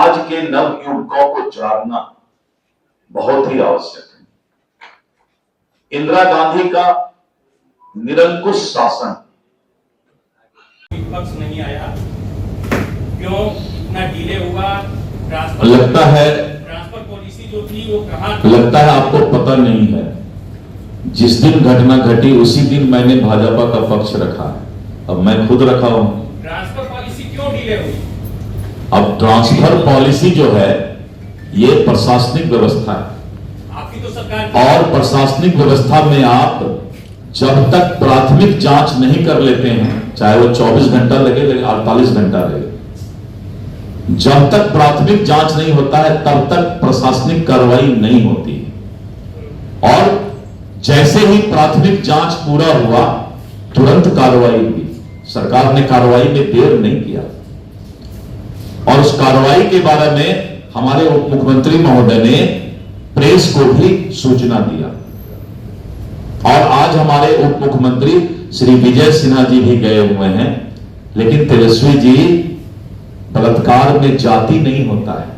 आज के नव युवकों को जानना बहुत ही आवश्यक है। इंदिरा गांधी का निरंकुश शासन, विपक्ष नहीं आया, क्यों इतना डिले हुआ? लगता है ट्रांसफर पॉलिसी जो थी वो कहां? लगता है आपको पता नहीं है। जिस दिन घटना घटी उसी दिन मैंने भाजपा का पक्ष रखा है। अब मैं खुद रखा हूं। ट्रांसफर पॉलिसी क्यों डिले हुई? अब ट्रांसफर पॉलिसी जो है ये प्रशासनिक व्यवस्था है, आपकी तो सरकार और प्रशासनिक व्यवस्था में आप जब तक प्राथमिक जांच नहीं कर लेते हैं, चाहे वो 24 घंटा लगे 48 घंटा लगे, जब तक प्राथमिक जांच नहीं होता है तब तक प्रशासनिक कार्रवाई नहीं होती। और जैसे ही प्राथमिक जांच पूरा हुआ तुरंत कार्रवाई हुई। सरकार ने कार्रवाई में देर नहीं किया और उस कार्रवाई के बारे में हमारे उप मुख्यमंत्री महोदय ने प्रेस को भी सूचना दिया। और आज हमारे उप मुख्यमंत्री श्री विजय सिन्हा जी भी गए हुए हैं। लेकिन तेजस्वी जी, बलात्कार में जाति नहीं होता है।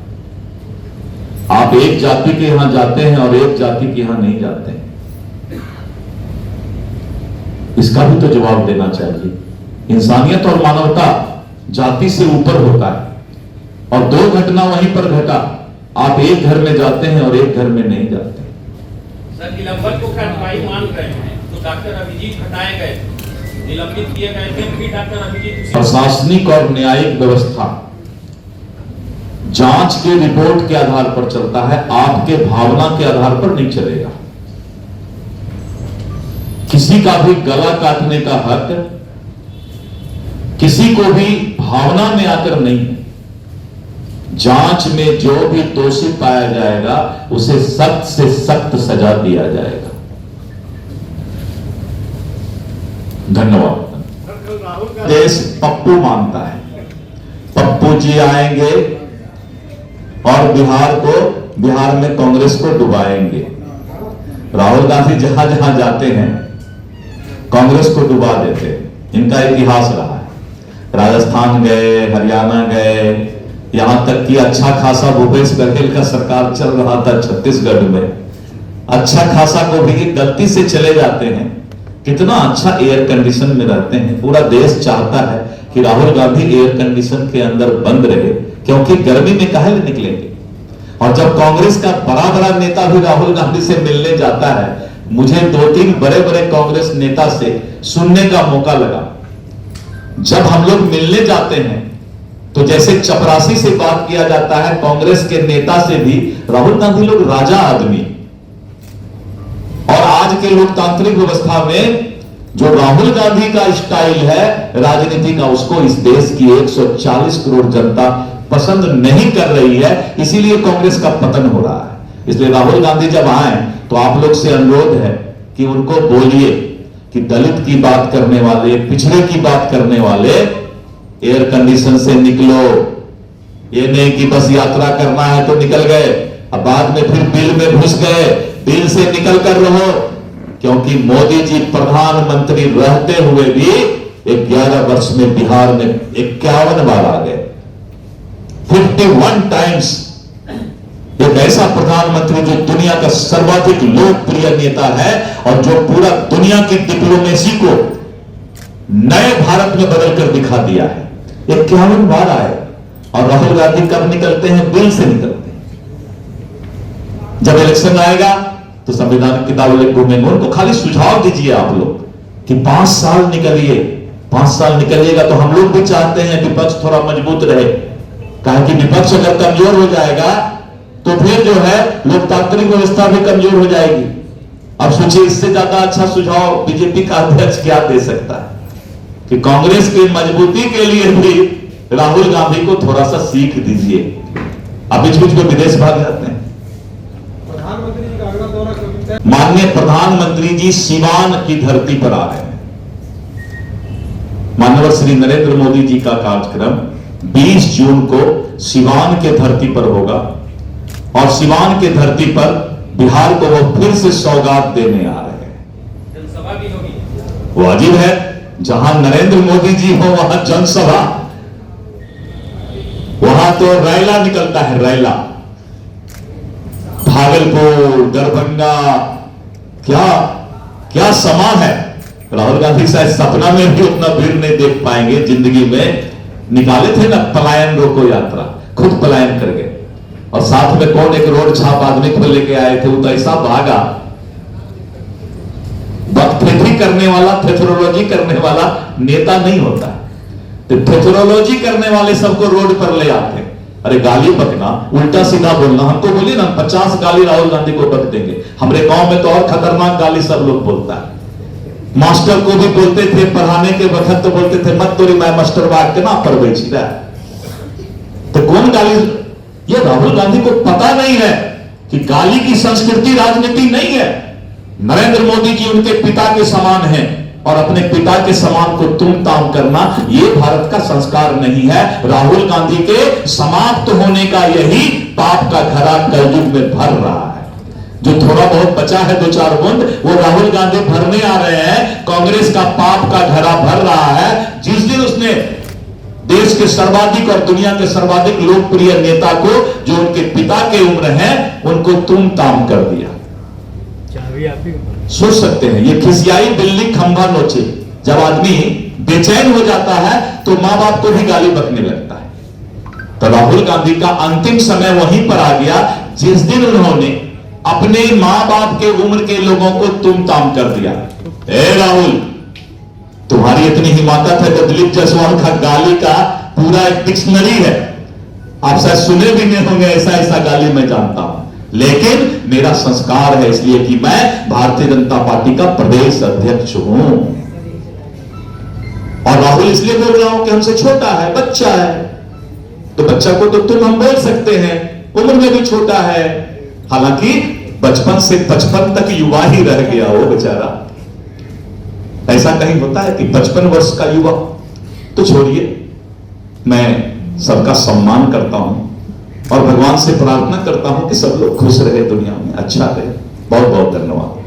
आप एक जाति के यहां जाते हैं और एक जाति के यहां नहीं जाते हैं। इसका भी तो जवाब देना चाहिए। इंसानियत और मानवता जाति से ऊपर होता है। और दो घटना वहीं पर घटा, आप एक घर में जाते हैं और एक घर में नहीं जाते। सर, निलंबन को कार्रवाई मान रहे हैं तो डॉक्टर अभिजीत हटाए गए, निलंबित किए गए थे, फिर डॉक्टर अभिजीत। प्रशासनिक और न्यायिक व्यवस्था जांच के रिपोर्ट के आधार पर चलता है, आपके भावना के आधार पर नहीं चलेगा। किसी का भी गला काटने का हक किसी को भी भावना में आकर नहीं है। जांच में जो भी दोषी पाया जाएगा उसे सख्त से सख्त सजा दिया जाएगा। धन्यवाद। देश पप्पू मानता है। पप्पू जी आएंगे और बिहार में कांग्रेस को डुबाएंगे। राहुल गांधी जहां जहां जाते हैं कांग्रेस को डुबा देते हैं। इनका इतिहास रहा है। राजस्थान गए, हरियाणा गए, यहां तक कि अच्छा खासा भूपेश बघेल का सरकार चल रहा था छत्तीसगढ़ में। अच्छा खासा को भी गलती से चले जाते हैं। कितना अच्छा एयर कंडीशन में रहते हैं। पूरा देश चाहता है कि राहुल गांधी एयर कंडीशन के अंदर बंद रहे, क्योंकि गर्मी में काहे निकलेंगे। और जब कांग्रेस का बड़ा बड़ा नेता भी राहुल गांधी से मिलने जाता है, मुझे 2-3 बड़े बड़े कांग्रेस नेता से सुनने का मौका लगा। जब हम लोग मिलने जाते हैं तो जैसे चपरासी से बात किया जाता है, कांग्रेस के नेता से भी राहुल गांधी लोग राजा आदमी। और आज के लोकतांत्रिक व्यवस्था में जो राहुल गांधी का स्टाइल है राजनीति का, उसको इस देश की 140 करोड़ जनता पसंद नहीं कर रही है। इसीलिए कांग्रेस का पतन हो रहा है। इसलिए राहुल गांधी जब आए तो आप लोग से अनुरोध है कि उनको बोलिए कि दलित की बात करने वाले, पिछड़े की बात करने वाले एयर कंडीशन से निकलो। ये नहीं कि बस यात्रा करना है तो निकल गए, अब बाद में फिर बिल में घुस गए। बिल से निकल कर रहो, क्योंकि मोदी जी प्रधानमंत्री रहते हुए भी 11 वर्ष में बिहार में 51 बार आ गए, 51 टाइम्स। एक ऐसा प्रधानमंत्री जो दुनिया का सर्वाधिक लोकप्रिय नेता है और जो पूरा दुनिया की डिप्लोमेसी को नए भारत में बदलकर दिखा दिया है। 51 बार आए। और राहुल गांधी कब निकलते हैं? बिल से निकलते हैं। जब इलेक्शन आएगा तो संविधान की किताब लेकर घूमेंगे। उनको खाली सुझाव दीजिए आप लोग कि 5 साल निकलिए। 5 साल निकलिएगा तो हम लोग भी चाहते हैं विपक्ष थोड़ा मजबूत रहे। कहा कि विपक्ष अगर कमजोर हो जाएगा तो फिर जो है लोकतांत्रिक व्यवस्था भी कमजोर हो जाएगी। अब सोचिए, इससे ज्यादा अच्छा सुझाव बीजेपी का अध्यक्ष क्या दे सकता है कि कांग्रेस की मजबूती के लिए भी राहुल गांधी को थोड़ा सा सीख दीजिए। अब बीच बीच में विदेश भाग जाते हैं। माननीय प्रधानमंत्री जी सिवान की धरती पर आ रहे हैं। माननीय श्री नरेंद्र मोदी जी का कार्यक्रम 20 जून को सिवान के धरती पर होगा। और सिवान के धरती पर बिहार को वो फिर से सौगात देने आ रहे हैं। जनसभा भी होगी। वाजिब है, जहां नरेंद्र मोदी जी हो वहां जनसभा, वहां यहां तो रैला निकलता है, रैला। भागलपुर, दरभंगा, क्या क्या समा है। राहुल गांधी शायद सपना में भी उतना भीड़ नहीं देख पाएंगे। जिंदगी में निकाले थे ना पलायन रोको यात्रा, खुद पलायन कर गए। और साथ में कौन एक रोड छाप आदमी को लेके आए थे, वो तो ऐसा भागा। बदफेथी करने वाला, थेथरोलॉजी करने वाला नेता नहीं होता। तो थेथरोलॉजी करने वाले सबको रोड पर ले आते। अरे गाली बकना, उल्टा सीधा बोलना, हमको बोलिए ना 50 गाली राहुल गांधी को बक देंगे। हमारे गांव में तो और खतरनाक गाली सब लोग बोलता है। मास्टर को भी बोलते थे, पढ़ाने के वक्त तो बोलते थे मत तोरी मैं मास्टर बाग के ना पर बेची रहा। तो कौन गाली? ये राहुल गांधी को पता नहीं है कि गाली की संस्कृति राजनीति नहीं है। नरेंद्र मोदी जी उनके पिता के समान हैं और अपने पिता के समान को तुम ताम करना ये भारत का संस्कार नहीं है। राहुल गांधी के समाप्त होने का यही पाप का घड़ा कलयुग में भर रहा है। जो थोड़ा बहुत बचा है 2-4 बूंद, वो राहुल गांधी भरने आ रहे हैं। कांग्रेस का पाप का घड़ा भर रहा है। जिस दिन उसने देश के सर्वाधिक और दुनिया के सर्वाधिक लोकप्रिय नेता को, जो उनके पिता के उम्र है, उनको तुम ताम कर दिया। सोच सकते हैं, ये खिसियाई बिल्ली खंभा नोचे। जब आदमी बेचैन हो जाता है तो मां बाप को भी गाली बकने लगता है। तो राहुल गांधी का अंतिम समय वहीं पर आ गया जिस दिन उन्होंने अपने मां बाप के उम्र के लोगों को तुम ताम कर दिया। ए राहुल, तुम्हारी इतनी हिम्मत है तो दिलीप जायसवाल का गाली का पूरा एक डिक्शनरी है। आप शायद सुने भी नहीं होंगे, ऐसा ऐसा गाली मैं जानता हूं। लेकिन मेरा संस्कार है इसलिए कि मैं भारतीय जनता पार्टी का प्रदेश अध्यक्ष हूं। और राहुल इसलिए बोल रहा हूं कि हमसे छोटा है, बच्चा है। तो बच्चा को तो तुम हम बोल सकते हैं, उम्र में भी छोटा है। हालांकि बचपन से 55 तक युवा ही रह गया वो बेचारा। ऐसा कहीं होता है कि 55 वर्ष का युवा? तो छोड़िए, मैं सबका सम्मान करता हूं और भगवान से प्रार्थना करता हूं कि सब लोग खुश रहे, दुनिया में अच्छा रहे। बहुत बहुत धन्यवाद।